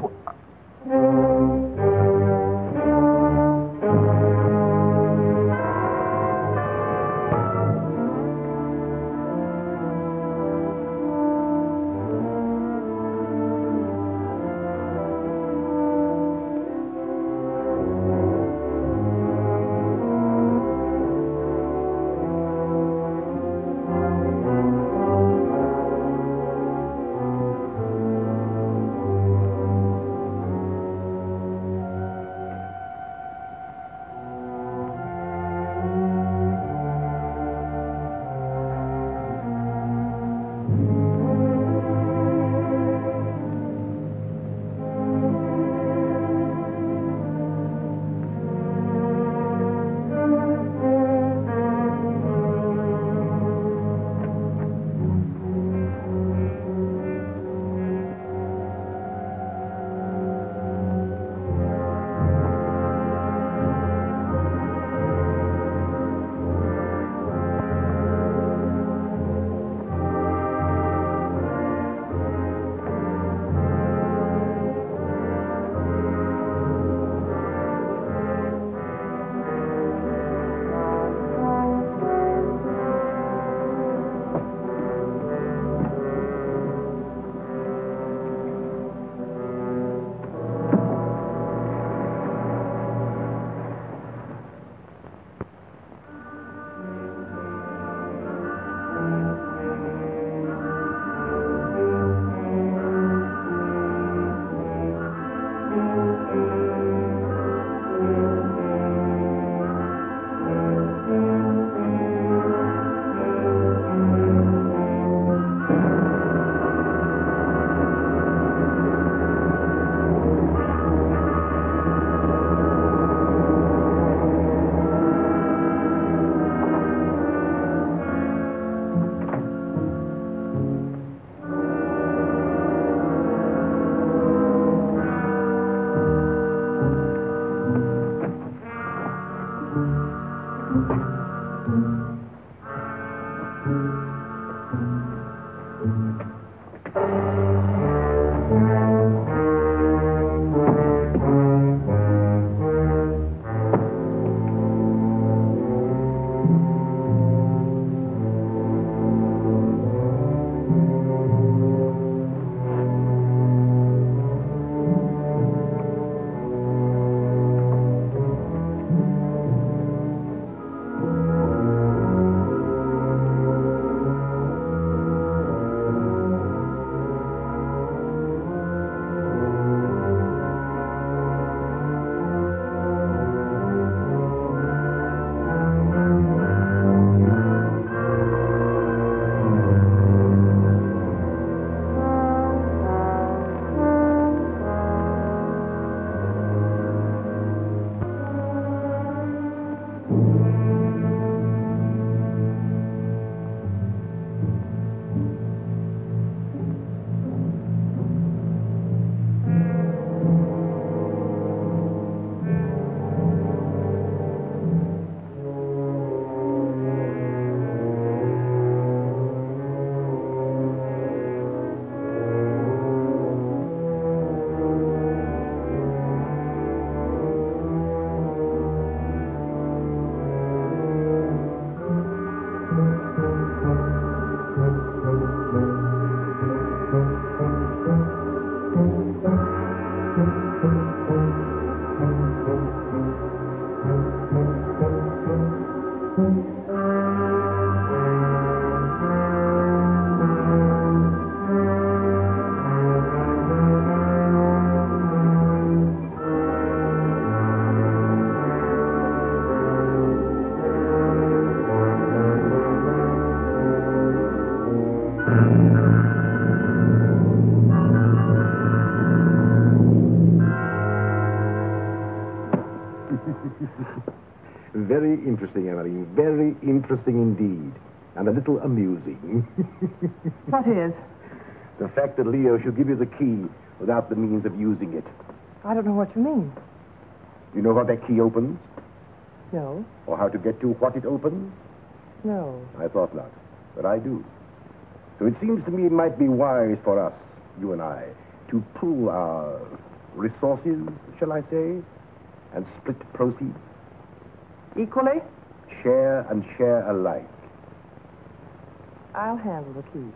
Speaker 5: Very interesting, Emily. Very interesting indeed. And a little amusing.
Speaker 4: What is?
Speaker 5: The fact that Leo should give you the key without the means of using it.
Speaker 4: I don't know what you mean.
Speaker 5: You know how that key opens?
Speaker 4: No.
Speaker 5: Or how to get to what it opens?
Speaker 4: No.
Speaker 5: I thought not. But I do. So it seems to me it might be wise for us, you and I, to pool our resources, shall I say, and split proceeds.
Speaker 4: Equally?
Speaker 5: Share and share alike.
Speaker 4: I'll handle the key.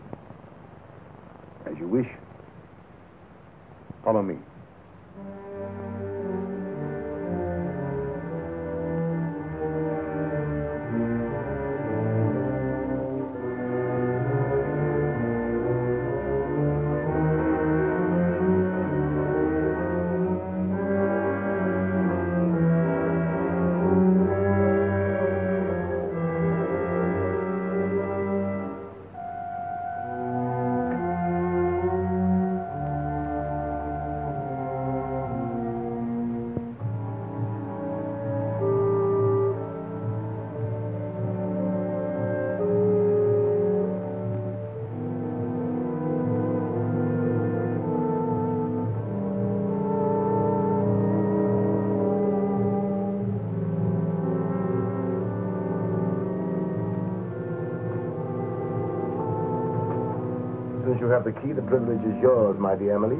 Speaker 5: As you wish. Follow me. Since you have the key, the privilege is yours, my dear Emily.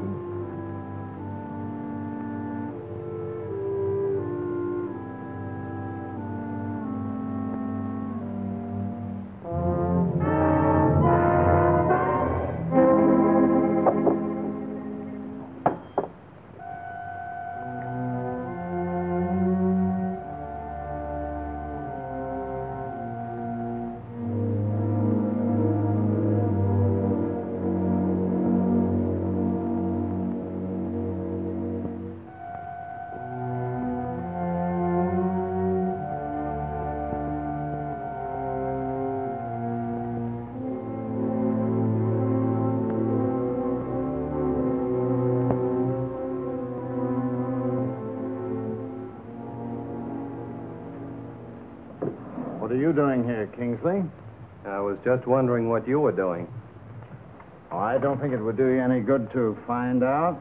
Speaker 3: What are you doing here, Kingsley?
Speaker 8: I was just wondering what you were doing.
Speaker 3: Oh, I don't think it would do you any good to find out.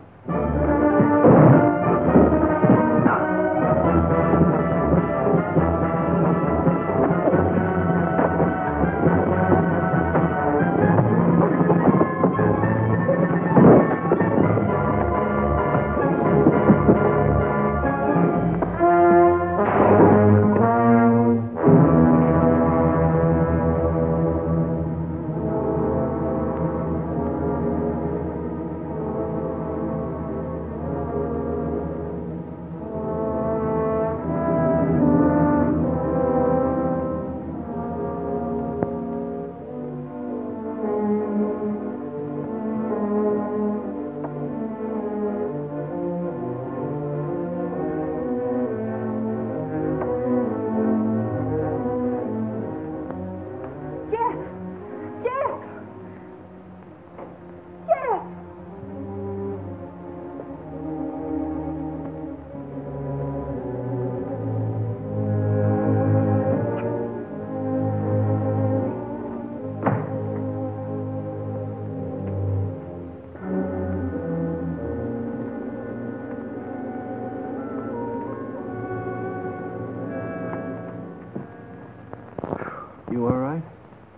Speaker 8: You all right?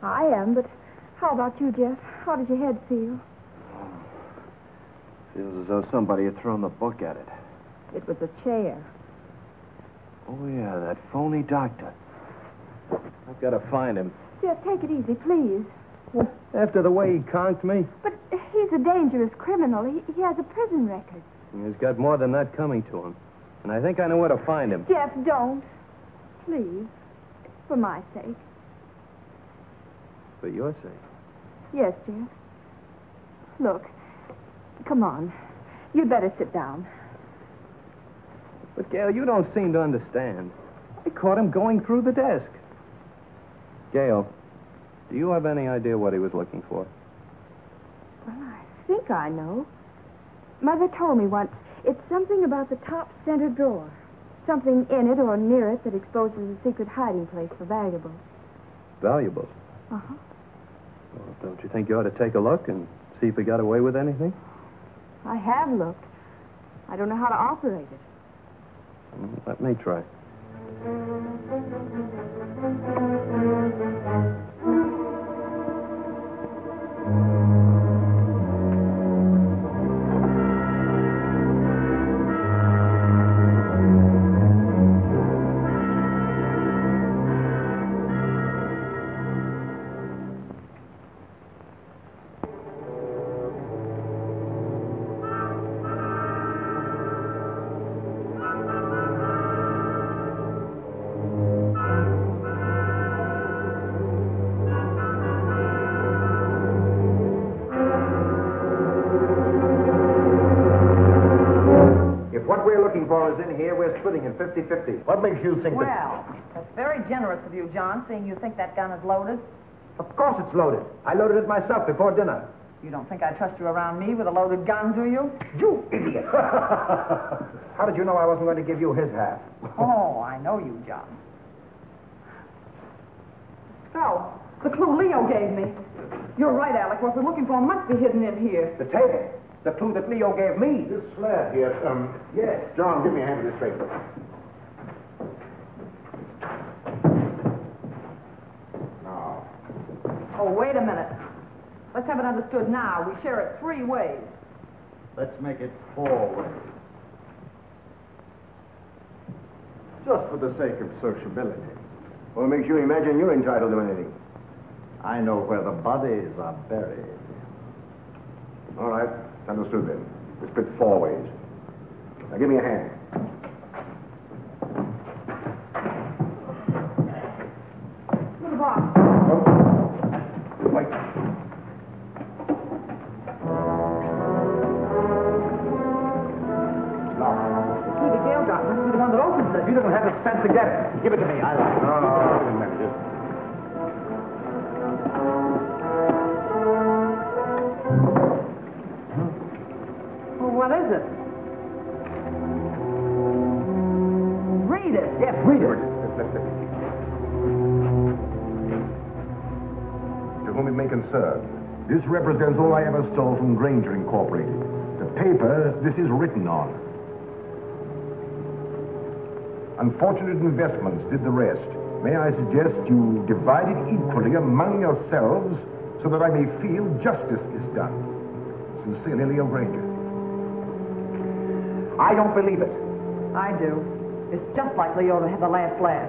Speaker 1: I am, but how about you, Jeff? How does your head feel?
Speaker 8: Feels as though somebody had thrown the book at it.
Speaker 1: It was a chair.
Speaker 8: Oh, yeah, that phony doctor. I've got to find him.
Speaker 1: Jeff, take it easy, please.
Speaker 8: What? After the way he conked me?
Speaker 1: But he's a dangerous criminal. He has a prison record.
Speaker 8: He's got more than that coming to him. And I think I know where to find him.
Speaker 1: Jeff, don't. Please. For my sake.
Speaker 8: For your sake.
Speaker 1: Yes, Jeff. Look, come on. You'd better sit down.
Speaker 8: But, Gail, you don't seem to understand. I caught him going through the desk. Gail, do you have any idea what he was looking for?
Speaker 1: Well, I think I know. Mother told me once it's something about the top center drawer. something in it or near it that exposes a secret hiding place for valuables.
Speaker 8: Valuables?
Speaker 1: Uh-huh.
Speaker 8: Well, don't you think you ought to take a look and see if he got away with anything?
Speaker 1: I have looked. I don't know how to operate it.
Speaker 8: Let me try.
Speaker 7: For is in here, we're splitting it 50-50.
Speaker 3: What makes you think that...
Speaker 6: Well, that's very generous of you, John, seeing you think that gun is loaded.
Speaker 7: Of course it's loaded. I loaded it myself before dinner.
Speaker 6: You don't think I trust you around me with a loaded gun, do you?
Speaker 7: You idiot! How did you know I wasn't going to give you his half?
Speaker 6: Oh, I know you, John. Skull. The clue Leo gave me. You're right, Alec. What we're looking for must be hidden in here.
Speaker 7: The table. The clue that Leo gave me.
Speaker 5: This slab here, yes. John, give me a hand with this paper. Now.
Speaker 6: Oh, wait a minute. Let's have it understood now. We share it 3 ways.
Speaker 3: Let's make it 4 ways. Just for the sake of sociability.
Speaker 5: What makes you imagine you're entitled to anything?
Speaker 3: I know where the bodies are buried.
Speaker 5: All right. Understood then. We split 4 ways. Now give me a hand.
Speaker 6: Little box.
Speaker 5: Wait.
Speaker 6: See, the Gale gun must be the one that opens it.
Speaker 7: He doesn't have the sense to get it. Give it to me. I like it.
Speaker 5: No, wait a minute. Just...
Speaker 6: What is it? Read it.
Speaker 7: Yes, read it.
Speaker 5: To whom it may concern, this represents all I ever stole from Granger Incorporated. The paper this is written on. Unfortunate investments did the rest. May I suggest you divide it equally among yourselves so that I may feel justice is done. Sincerely, Leo Granger.
Speaker 7: I don't believe it.
Speaker 6: I do. It's just like Leo to have the last laugh.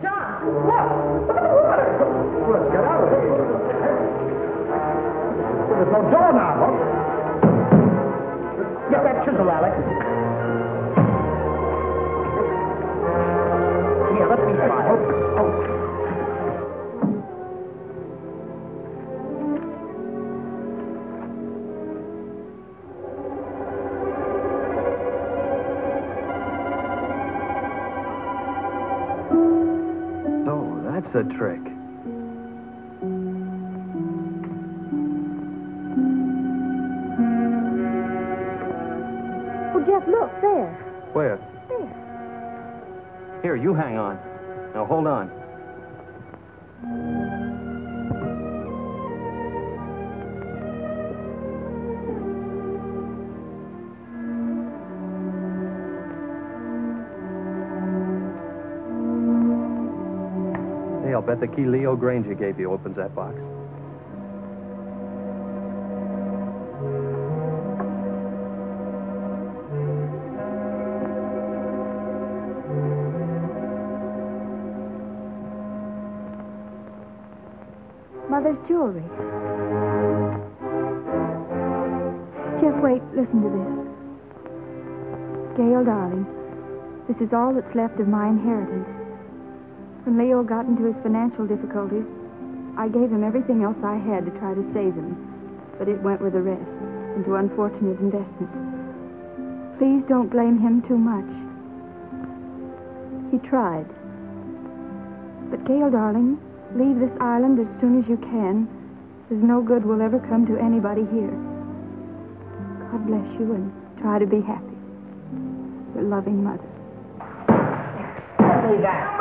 Speaker 6: John, look! Look at the water!
Speaker 7: Well, let's get out of here. There's no door now, look. Get that chisel, Alex. Here, let me try. Oh.
Speaker 8: That's a trick.
Speaker 1: Oh, Jeff, look, there.
Speaker 8: Where?
Speaker 1: There.
Speaker 8: Here, you hang on. Now, hold on. I'll bet the key Leo Granger gave you opens that box.
Speaker 1: Mother's jewelry. Jeff, wait, listen to this. Gail, darling, this is all that's left of my inheritance. When Leo got into his financial difficulties, I gave him everything else I had to try to save him, but it went with the rest, into unfortunate investments. Please don't blame him too much. He tried. But Gail, darling, leave this island as soon as you can. There's no good will ever come to anybody here. God bless you, and try to be happy. Your loving mother.
Speaker 7: Leave that.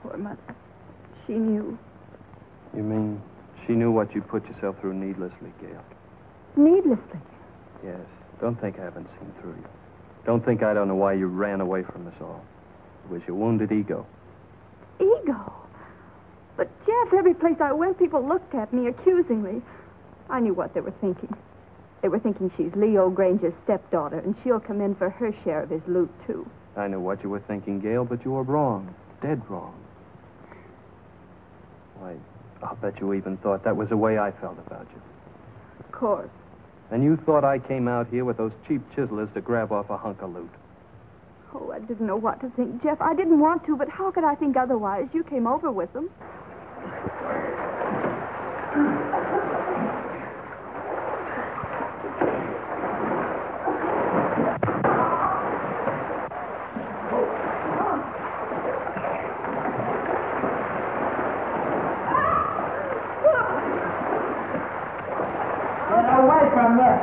Speaker 1: Poor mother. She knew.
Speaker 8: You mean she knew what you put yourself through needlessly, Gail?
Speaker 1: Needlessly.
Speaker 8: Yes. Don't think I haven't seen through you. Don't think I don't know why you ran away from us all. It was your wounded ego.
Speaker 1: Ego? But, Jeff, every place I went, people looked at me accusingly. I knew what they were thinking. They were thinking she's Leo Granger's stepdaughter, and she'll come in for her share of his loot, too.
Speaker 8: I know what you were thinking, Gail, but you were wrong. Dead wrong. Why, I'll bet you even thought that was the way I felt about you.
Speaker 1: Of course.
Speaker 8: And you thought I came out here with those cheap chiselers to grab off a hunk of loot.
Speaker 1: Oh, I didn't know what to think, Jeff. I didn't want to, but how could I think otherwise? You came over with them.
Speaker 7: Get away from this.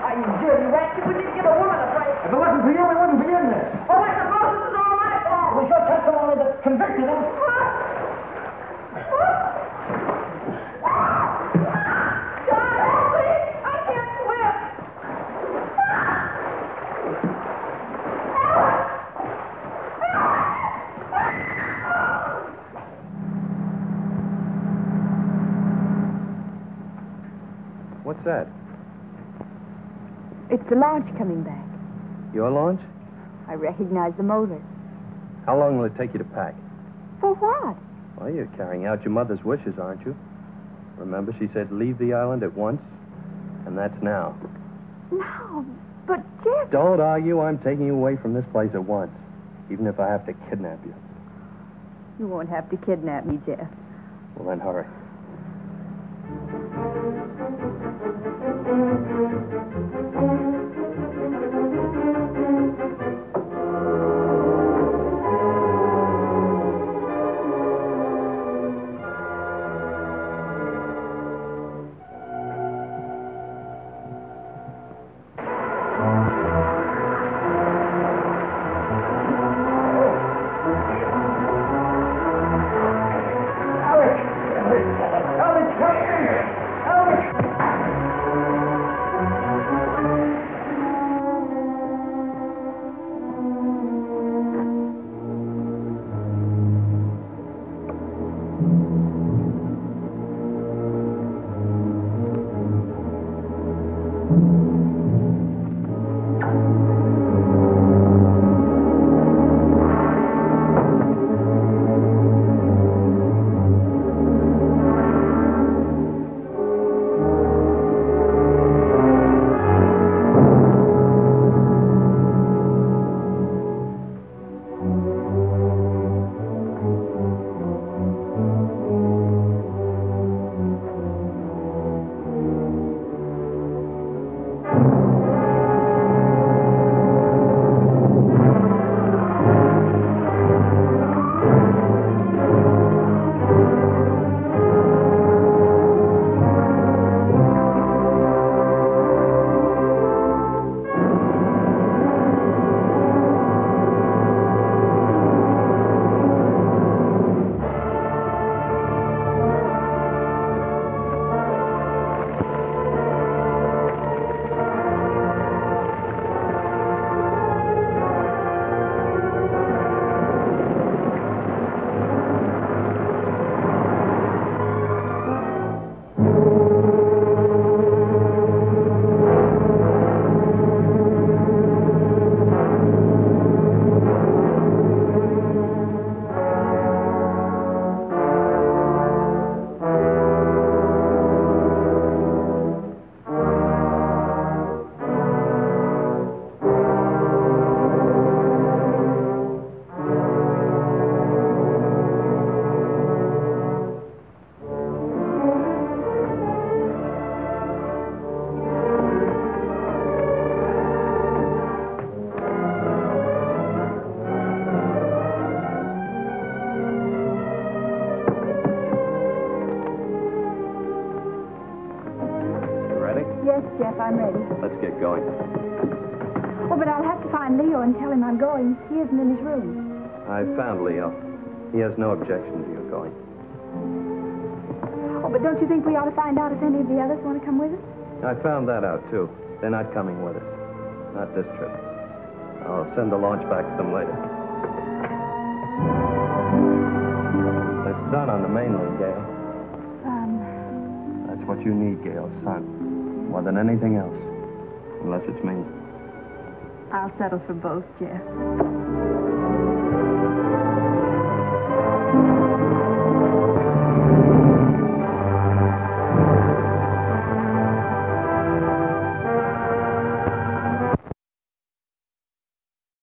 Speaker 7: Are you dirty rat? You wouldn't even give a woman a break. If it wasn't for you, we wouldn't be in this. Oh, I suppose this is all my fault. It was your testimony that convicted him.
Speaker 1: John, help me! I can't swim!
Speaker 8: What's that?
Speaker 1: It's the launch coming back.
Speaker 8: Your launch?
Speaker 1: I recognize the motor.
Speaker 8: How long will it take you to pack?
Speaker 1: For what?
Speaker 8: Well, you're carrying out your mother's wishes, aren't you? Remember, she said leave the island at once? And that's now.
Speaker 1: No, but Jeff...
Speaker 8: Don't argue. I'm taking you away from this place at once, even if I have to kidnap you.
Speaker 1: You won't have to kidnap me, Jeff.
Speaker 8: Well, then hurry. ready?
Speaker 1: Yes, Jeff, I'm ready.
Speaker 8: Let's get going.
Speaker 1: Oh, but I'll have to find Leo and tell him I'm going. He isn't in his room.
Speaker 8: I found Leo. He has no objection to you going.
Speaker 1: Oh, but don't you think we ought to find out if any of the others want to come with us?
Speaker 8: I found that out, too. They're not coming with us. Not this trip. I'll send the launch back to them later. There's sun on the mainland, Gail. That's what you need, Gail, sun. More than anything else. Unless it's me.
Speaker 1: I'll settle for both, Jeff.